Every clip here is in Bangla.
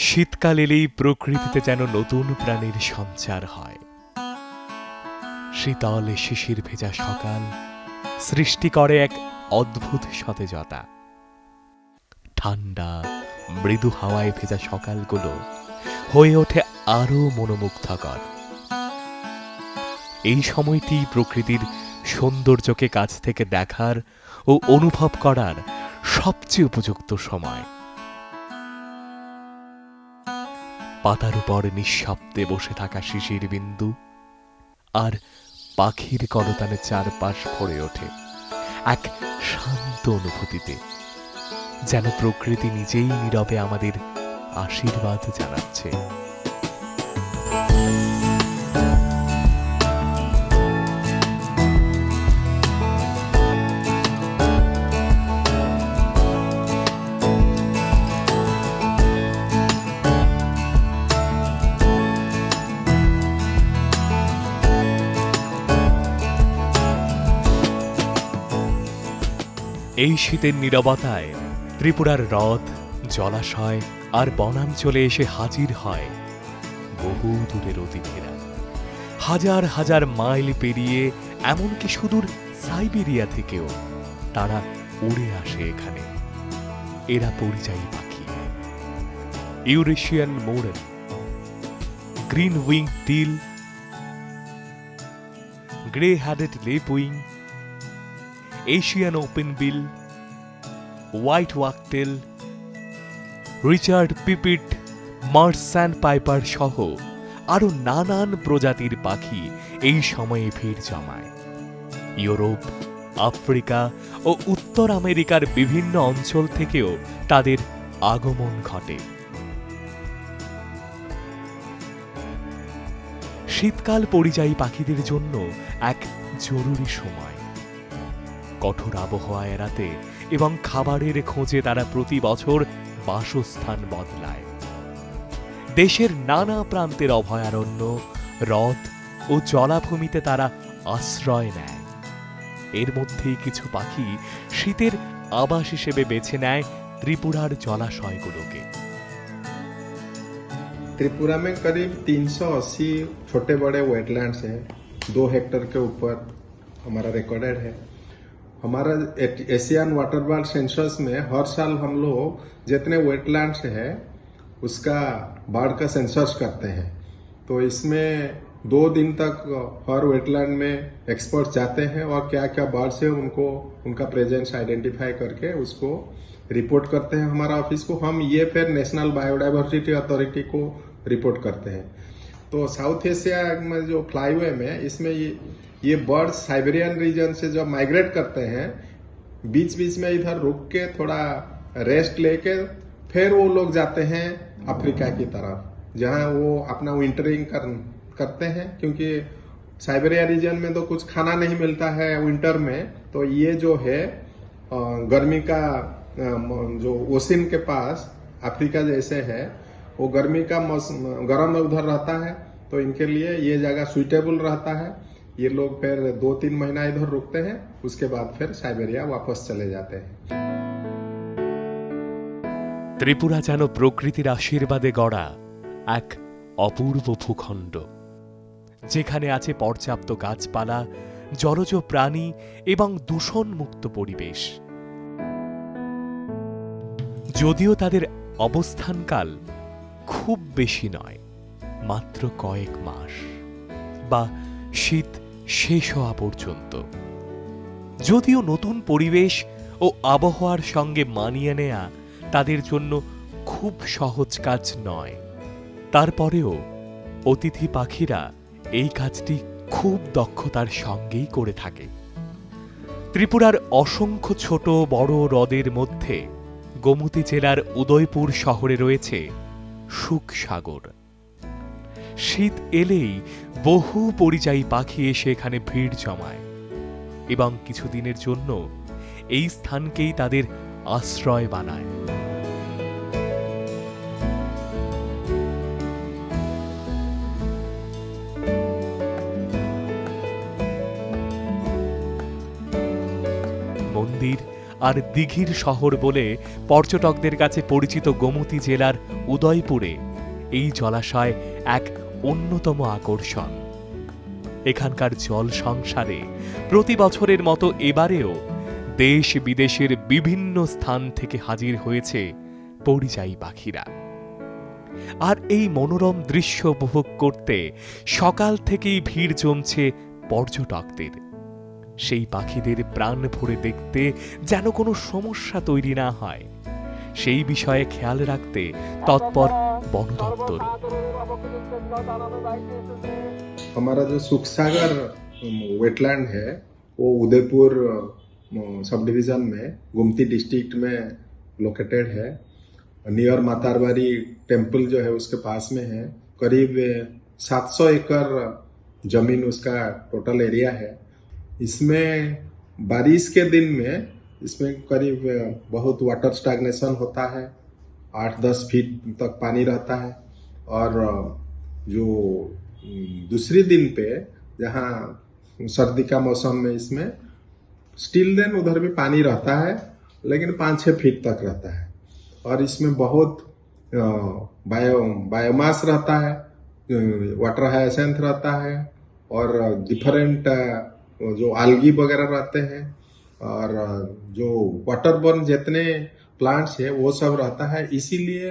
শীতকাল এলেই প্রকৃতিতে যেন নতুন প্রাণীর সঞ্চার হয়। শীতল শিশির ভেজা সকাল সৃষ্টি করে এক অদ্ভুত সতেজতা। ঠান্ডা মৃদু হাওয়ায় ভেজা সকালগুলো হয়ে ওঠে আরো মনোমুগ্ধকর। এই সময়টি প্রকৃতির সৌন্দর্যকে কাছ থেকে দেখার ও অনুভব করার সবচেয়ে উপযুক্ত সময়। পাতার উপর নিঃশব্দে বসে থাকা শিশির বিন্দু আর পাখির কলতানে চারপাশ ভরে ওঠে এক শান্ত অনুভূতিতে, যেন প্রকৃতি নিজেই নীরবে আমাদের আশীর্বাদ জানাচ্ছে। এই শীতের নীরবতায় ত্রিপুরার হ্রদ, জলাশয় আর বনাঞ্চলে এসে হাজির হয় বহু দূরের অতিথিরা। হাজার হাজার মাইল পেরিয়ে এমনকি সুদূর সাইবেরিয়া থেকেও তারা উড়ে আসে এখানে। এরা পরিযায়ী পাখি, Eurasian moorhen, green wing teal, grey headed lapwing, Asian open bill, white wagtail, Richard pipit, marsh piper সহ আরো নানান প্রজাতির পাখি এই সময়ে ভিড় জমায়। ইউরোপ, আফ্রিকা ও উত্তর আমেরিকার বিভিন্ন অঞ্চল থেকেও তাদের আগমন ঘটে। শীতকাল পরিযায়ী পাখিদের জন্য এক জরুরি সময়। কঠোর আবহাওয়া এড়াতে এবং খাবারের খোঁজে তারা প্রতি বছর বাসস্থান বদলায়। দেশের নানা প্রান্তের অভয়ারণ্য, হ্রদ ও জলাভূমিতে তারা আশ্রয় নেয়। এর মধ্যেই কিছু পাখি শীতের আবাস হিসেবে বেছে নেয় ত্রিপুরার জলাশয়গুলোকে। त्रिपुरा में करीब 380 छोटे बड़े वेटलैंड्स हैं। 2 हेक्टेयर के ऊपर हमारा रिकॉर्डेड है। हमारा एशियन वाटर बर्ड सेंसस में हर साल हम लोग जितने वेटलैंड्स है उसका बर्ड का सेंसस करते हैं। तो इसमें 2 दिन तक हर वेटलैंड में एक्सपर्ट जाते हैं और क्या क्या बर्ड्स है उनको उनका प्रेजेंस आइडेंटिफाई करके उसको रिपोर्ट करते हैं हमारा ऑफिस को। हम ये फिर नेशनल बायोडाइवर्सिटी अथॉरिटी को रिपोर्ट करते हैं। तो साउथ एशिया में जो फ्लाईवे में इसमें ये बर्ड्स साइबेरियन रीजन से जब माइग्रेट करते हैं, बीच बीच में इधर रुक के थोड़ा रेस्ट लेके फिर वो लोग जाते हैं अफ्रीका की तरफ, जहां वो अपना विंटरिंग करते हैं। क्योंकि साइबेरिया रीजन में तो कुछ खाना नहीं मिलता है विंटर में, तो ये जो है गर्मी का जो ओशन के पास अफ्रीका जैसे है, वो गर्मी का मौसम गर्म उधर रहता है, तो इनके लिए ये जगह सुइटेबल रहता है। ये लोग फिर 2-3 महीना इधर रुकते हैं, उसके बाद फिर साइबेरिया वापस चले जाते हैं। ত্রিপুরা যেন প্রকৃতির আশীর্বাদে গড়া এক অপূর্ব ভূখণ্ড, যেখানে আছে পর্যাপ্ত গাছপালা, জলজ প্রাণী এবং দূষণমুক্ত পরিবেশ। যদিও তাদের অবস্থানকাল খুব বেশি নয়, মাত্র কয়েক মাস বা শীত শেষ হওয়া পর্যন্ত। যদিও নতুন পরিবেশ ও আবহাওয়ার সঙ্গে মানিয়ে নেয়া তাদের জন্য খুব সহজ কাজ নয়, তারপরেও অতিথি পাখিরা এই কাজটি খুব দক্ষতার সঙ্গেই করে থাকে। ত্রিপুরার অসংখ্য ছোট বড় হ্রদের মধ্যে গোমতী জেলার উদয়পুর শহরে রয়েছে শুকসাগর। শীত এলেই বহু পরিযায়ী পাখি এসে এখানে ভিড় জমায় এবং কিছুদিনের জন্য এই স্থানকেই তাদের আশ্রয় বানায়। মন্দির আর দিঘির শহর বলে পর্যটকদের কাছে পরিচিত গোমতী জেলার উদয়পুরে এই জলাশয় এক অন্যতম আকর্ষণ। এখানকার জল সংসারে প্রতি বছরের মতো এবারেও দেশ বিদেশের বিভিন্ন স্থান থেকে হাজির হয়েছে পরিযায়ী পাখিরা। আর এই মনোরম দৃশ্য উপভোগ করতে সকাল থেকেই ভিড় জমছে পর্যটকদের। সেই পাখিদের প্রাণ ভরে দেখতে যেন কোনো সমস্যা তৈরি না হয়, সেই বিষয়ে খেয়াল রাখতে তৎপর বন দপ্তর। हमारा जो सुखसागर वेटलैंड है वो उदयपुर सब डिवीजन में गोमती डिस्ट्रिक्ट में लोकेटेड है। नियर मातारबारी टेम्पल जो है उसके पास में है। करीब 700 एकड़ जमीन उसका टोटल एरिया है। इसमें बारिश के दिन में इसमें करीब बहुत वाटर स्टैग्नेशन होता है, 8-10 फीट तक पानी रहता है। और जो दूसरी दिन पे जहाँ सर्दी का मौसम में इसमें स्टिल देन उधर भी पानी रहता है, लेकिन 5-6 फीट तक रहता है। और इसमें बहुत बायोमास रहता है, वाटर हायसेंथ रहता है और डिफरेंट जो आल्गी वगैरह रहते हैं और जो वाटरबोर्न जितने प्लांट्स है वो सब रहता है। इसीलिए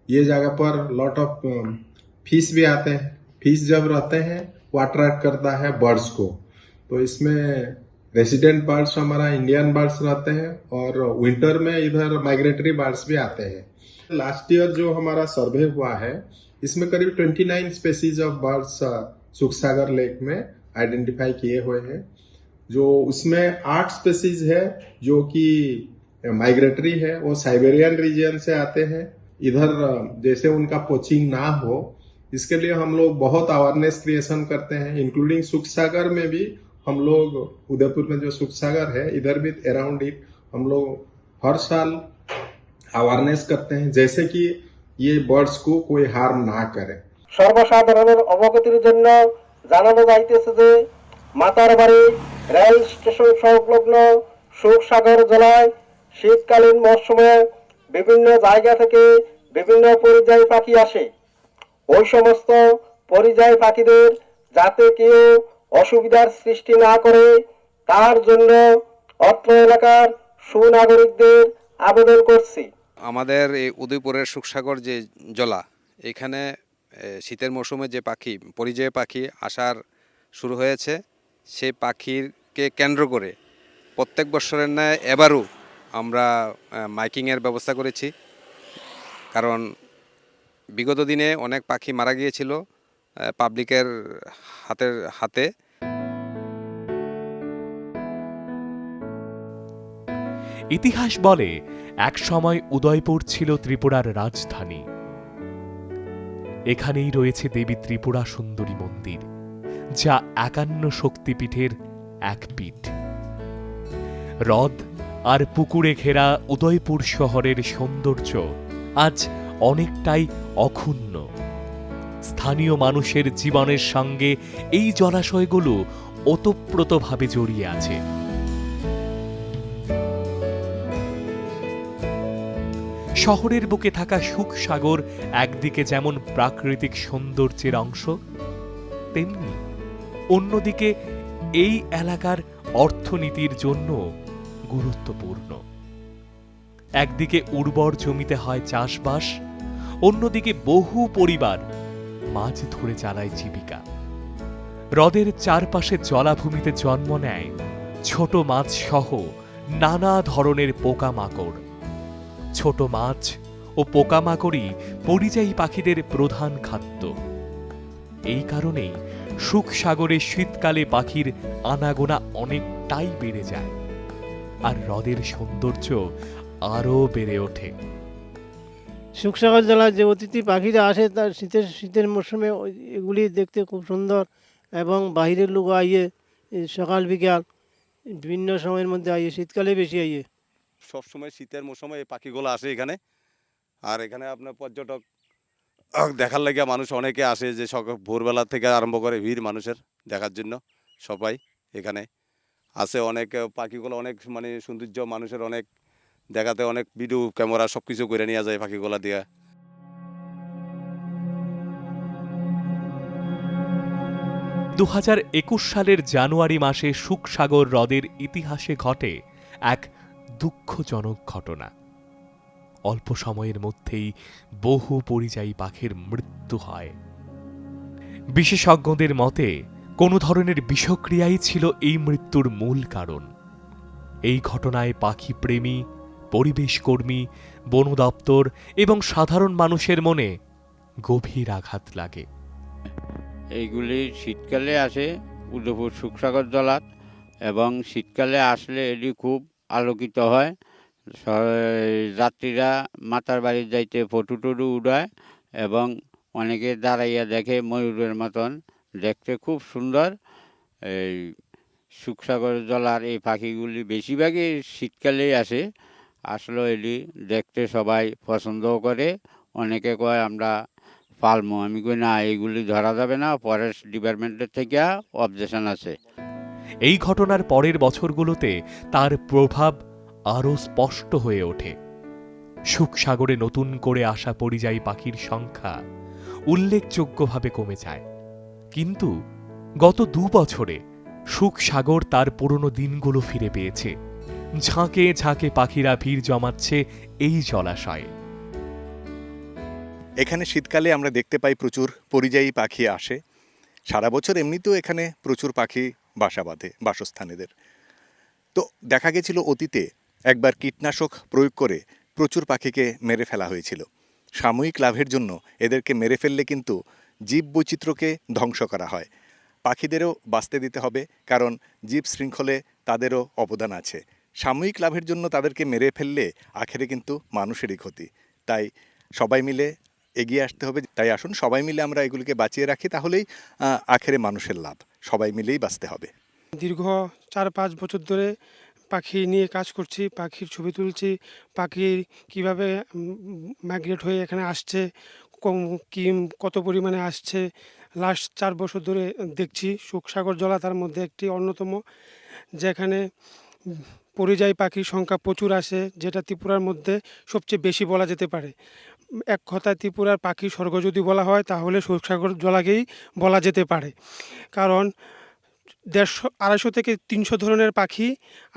ये जगह पर लॉट ऑफ फिश भी आते हैं। फिश जब रहते हैं वो अट्रैक्ट करता है बर्ड्स को। तो इसमें रेसिडेंट बर्ड्स हमारा इंडियन बर्ड्स रहते हैं और विंटर में इधर माइग्रेटरी बर्ड्स भी आते हैं। लास्ट ईयर जो हमारा सर्वे हुआ है इसमें करीब 29 species of birds Sukhsagar lake में आइडेंटिफाई किए हुए हैं। जो उसमें 8 स्पेसीज है जो कि माइग्रेटरी है, वो साइबेरियन रीजन से आते हैं। इधर जैसे उनका पोचिंग ना हो इसके लिए हम लोग बहुत अवेयरनेस क्रिएशन करते हैं, इंक्लूडिंग सुखसागर में भी। हम लोग उदयपुर में जो सुखसागर है इधर भी अराउंड इट हम लोग हर साल अवेयरनेस करते हैं, जैसे कि ये बर्ड्स को कोई हार्म ना करे। সর্বসাধারণের অবগতির জন্য জানানো যাইতেছে যে মাতারবাড়ি রেল স্টেশন সংলগ্ন সুখসাগর জেলায় শীতকালীন মৌসুমে বিভিন্ন জায়গা থেকে বিভিন্ন পরিযায়ী পাখি আসে। ওই সমস্ত পরিযায়ী পাখিদের যাতে কেউ অসুবিধার সৃষ্টি না করে তার জন্য অত্র এলাকার সুনাগরিকদের আবেদন করছি। আমাদের এই উদয়পুরের সুখসাগর যে জলা, এখানে শীতের মৌসুমে যে পাখি পরিযায়ী পাখি আসার শুরু হয়েছে, সেই পাখিকে কেন্দ্র করে প্রত্যেক বছরের ন্যায় এবারও আমরা মাইকিংয়ের ব্যবস্থা করেছি। কারণ বিগত দিনে অনেক পাখি মারা গিয়েছিল পাবলিকের হাতে। ইতিহাস বলে এক সময় উদয়পুর ছিল ত্রিপুরার রাজধানী। এখানেই রয়েছে দেবী ত্রিপুরা সুন্দরী মন্দির, যা 51 শক্তিপীঠের এক পীঠ। হ্রদ আর পুকুরে ঘেরা উদয়পুর শহরের সৌন্দর্য আজ অনেকটাই অক্ষুণ্ণ। স্থানীয় মানুষের জীবনের সঙ্গে এই জলাশয়গুলো ওতপ্রোতভাবে জড়িয়ে আছে। শহরের বুকে থাকা সুখসাগর একদিকে যেমন প্রাকৃতিক সৌন্দর্যের অংশ, তেমনি অন্যদিকে এই এলাকার অর্থনীতির জন্য গুরুত্বপূর্ণ। একদিকে উর্বর জমিতে হয় চাষবাস, অন্যদিকে বহু পরিবার মাছ ধরে চালায় জীবিকা। হ্রদের চারপাশে জলাভূমিতে জন্ম নেয় ছোট মাছ সহ নানা ধরনের পোকামাকড়। ছোট মাছ ও পোকামাকড়ই পরিযায়ী পাখিদের প্রধান খাদ্য। এই কারণেই সুখসাগরে শীতকালে পাখির আনাগোনা অনেকটাই বেড়ে যায়, আর হ্রদের সৌন্দর্য আরও বেড়ে ওঠে। সুখসাগর জেলার যে অতিথি পাখিরা আসে তার শীতের মরশুমে এগুলি দেখতে খুব সুন্দর, এবং বাইরের লোক আইয়ে সকাল বিকাল বিভিন্ন সময়ের মধ্যে আইয়ে, শীতকালে বেশি আইয়ে। সবসময় শীতের মৌসুমে এই পাখিগুলো আসে এখানে। আর এখানে আপনার পর্যটক দেখার লাগিয়া মানুষ অনেকে আসে, যে সকাল ভোরবেলা থেকে আরম্ভ করে ভিড় মানুষের দেখার জন্য সবাই এখানে। আছে অনেক পাখিগুলো অনেক মানে সৌন্দর্য, মানুষের অনেক দেখাতে অনেক ভিডিও ক্যামেরা সব কিছু করে নিয়ে যায় পাখিগুলা দিয়া। 2021 সালের জানুয়ারি মাসে শুকসাগর হ্রদের ইতিহাসে ঘটে এক দুঃখজনক ঘটনা। অল্প সময়ের মধ্যেই বহু পরিযায়ী পাখির মৃত্যু হয়। বিশেষজ্ঞদের মতে কোনো ধরনের বিষক্রিয়াই ছিল এই মৃত্যুর মূল কারণ। এই ঘটনায় পাখি প্রেমী, পরিবেশকর্মী, বন দপ্তর এবং সাধারণ মানুষের মনে গভীর আঘাত লাগে। এইগুলি শীতকালে আসে উদয়পুর শুকসাগর জলাত, এবং শীতকালে আসলে এটি খুব আলোকিত হয়। যাত্রীরা মাতার বাড়ি যাইতে ফটো টটু উড়ায় এবং অনেকে দাঁড়াইয়া দেখে ময়ূরের মতন, দেখতে খুব সুন্দর। এই শুকসাগর জলার এই পাখিগুলি বেশিরভাগই শীতকালেই আসে। আসলে এটি দেখতে সবাই পছন্দও করে। অনেকে কয় আমরা পালমো, আমি কই না, এইগুলি ধরা যাবে না, ফরেস্ট ডিপার্টমেন্টের থেকে অবজেকশন আছে। এই ঘটনার পরের বছরগুলোতে তার প্রভাব আরও স্পষ্ট হয়ে ওঠে। শুকসাগরে নতুন করে আসা পরিযায়ী পাখির সংখ্যা উল্লেখযোগ্যভাবে কমে যায়। কিন্তু গত 2 বছরে শুকসাগর তার পুরনো দিনগুলো ফিরে পেয়েছে। ঝাঁকে ঝাঁকে পাখিরা ভিড় জমাচ্ছে এই জলাশয়ে। এখানে শীতকালে আমরা দেখতে পাই প্রচুর পরিযায়ী পাখি আসে। সারা বছর এমনিতেও এখানে প্রচুর পাখি বাসা বাঁধে, বাসস্থানেদের। তো দেখা গেছিল অতীতে একবার কীটনাশক প্রয়োগ করে প্রচুর পাখিকে মেরে ফেলা হয়েছিল। সাময়িক লাভের জন্য এদেরকে মেরে ফেললে কিন্তু জীব বৈচিত্র্যকে ধ্বংস করা হয়। পাখিদেরও বাঁচতে দিতে হবে, কারণ জীব শৃঙ্খলে তাদেরও অবদান আছে। সাময়িক লাভের জন্য তাদেরকে মেরে ফেললে আখেরে কিন্তু মানুষেরই ক্ষতি। তাই সবাই মিলে এগিয়ে আসতে হবে। তাই আসুন সবাই মিলে আমরা এগুলিকে বাঁচিয়ে রাখি, তাহলেই আখেরে মানুষের লাভ। সবাই মিলেই বাঁচতে হবে। দীর্ঘ 4-5 বছর ধরে পাখি নিয়ে কাজ করছি, পাখির ছবি তুলছি, পাখি কিভাবে মাইগ্রেট হয়ে এখানে আসছে, কত পরিমাণে আসছে, লাস্ট 4 বছর ধরে দেখছি। শুকসাগর জলা তার মধ্যে একটি অন্যতম, যেখানে পরিযায়ী পাখির সংখ্যা প্রচুর আসে, যেটা ত্রিপুরার মধ্যে সবচেয়ে বেশি বলা যেতে পারে। এক কথায় ত্রিপুরার পাখি স্বর্গ যদি বলা হয় তাহলে শুকসাগর জলাকেই বলা যেতে পারে। কারণ 150-250 থেকে 300 ধরনের পাখি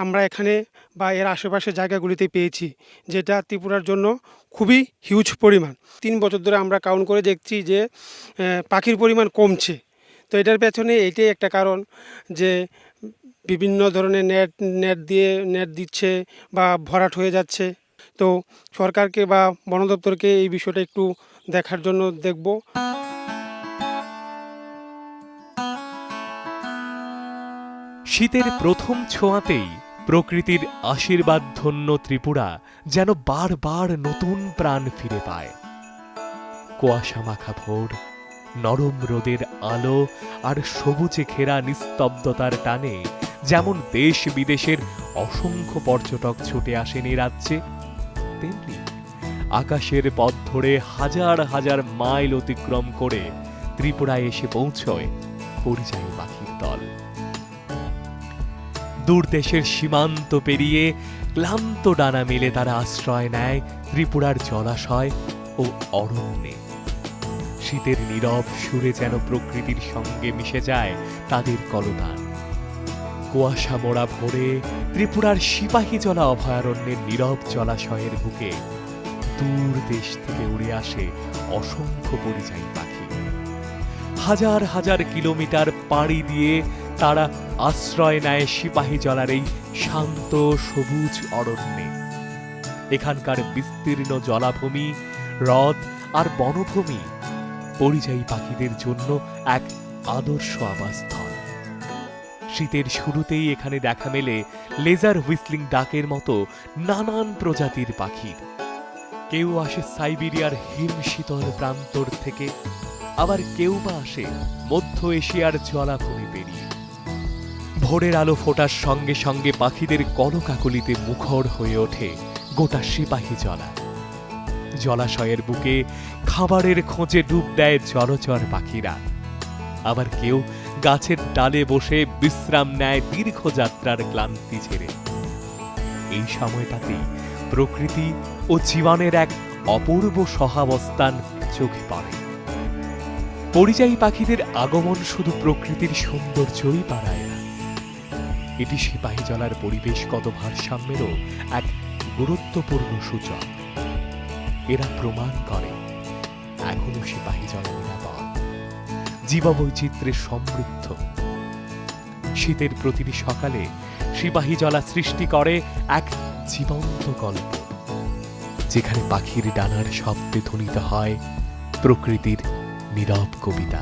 আমরা এখানে বা এর আশেপাশে জায়গাগুলিতে পেয়েছি, যেটা ত্রিপুরার জন্য খুবই হিউজ পরিমাণ। 3 বছর ধরে আমরা কাউন্ট করে দেখছি যে পাখির পরিমাণ কমছে। তো এটার পেছনে এটাই একটা কারণ যে বিভিন্ন ধরনের নেট দিচ্ছে বা ভরাট হয়ে যাচ্ছে। তো সরকারকে বা বন দপ্তরকে এই বিষয়টা একটু দেখার জন্য দেখব। শীতের প্রথম ছোঁয়াতেই প্রকৃতির আশীর্বাদ ধন্য ত্রিপুরা যেন বারবার নতুন প্রাণ ফিরে পায়। কুয়াশা মাখা ভোর, নরম রোদের আলো আর সবুজে ঘেরা নিস্তব্ধতার টানে যেমন দেশ বিদেশের অসংখ্য পর্যটক ছুটে আসেন এই রাজ্যে, তেমনি আকাশের পথ ধরে হাজার হাজার মাইল অতিক্রম করে ত্রিপুরায় এসে পৌঁছয় পরিযায়ী পাখির দল। দূর দেশের সীমান্ত পেরিয়ে ক্লান্ত ডানা মেলে তারা আশ্রয় নেয় ত্রিপুরার জলাশয় ও অরণ্যে। শীতের নীরব সুরে যেন প্রকৃতির সঙ্গে মিশে যায় তাদের কলতান। কুয়াশা মোড়া ভোরে ত্রিপুরার সিপাহীজলা অভয়ারণ্যের নীরব জলাশয়ের বুকে দূর দেশ থেকে উড়ে আসে অসংখ্য পরিযায়ী পাখি। হাজার হাজার কিলোমিটার পাড়ি দিয়ে তারা আশ্রয় নেয় সিপাহীজলার এই শান্ত সবুজ অরণ্যে। এখানকার বিস্তীর্ণ জলাভূমি, হ্রদ আর বনভূমি পরিযায়ী পাখিদের জন্য এক আদর্শ আবাসস্থল। শীতের শুরুতেই এখানে দেখা মেলে লেজার হুইসলিং ডাকের মতো নানান প্রজাতির পাখির। কেউ আসে সাইবেরিয়ার হিম শীতল প্রান্তর থেকে, আবার কেউ বা আসে মধ্য এশিয়ার জলাভূমি পেরিয়ে। ভোরের আলো ফোটার সঙ্গে সঙ্গে পাখিদের কলকাকলিতে মুখর হয়ে ওঠে গোটা সিপাহীজলা। জলাশয়ের বুকে খাবারের খোঁজে ডুব দেয় জলচর পাখিরা, আবার কেউ গাছের ডালে বসে বিশ্রাম নেয় দীর্ঘ যাত্রার ক্লান্তি ছেড়ে। এই সময়টাতেই প্রকৃতি ও জীবনের এক অপূর্ব সহাবস্থান চোখে পড়ে। পরিযায়ী পাখিদের আগমন শুধু প্রকৃতির সৌন্দর্যই বাড়ায় না, এটি সিপাহীজলার পরিবেশগত ভারসাম্যেরও এক গুরুত্বপূর্ণ সূচক। এরা প্রমাণ করে এখনো সিপাহীজলা নিরাপদ, জীববৈচিত্র্যে সমৃদ্ধ। শীতের প্রতিটি সকালে সিপাহীজলা সৃষ্টি করে এক জীবন্ত গল্প, যেখানে পাখির ডানার শব্দে ধ্বনিত হয় প্রকৃতির নীরব কবিতা।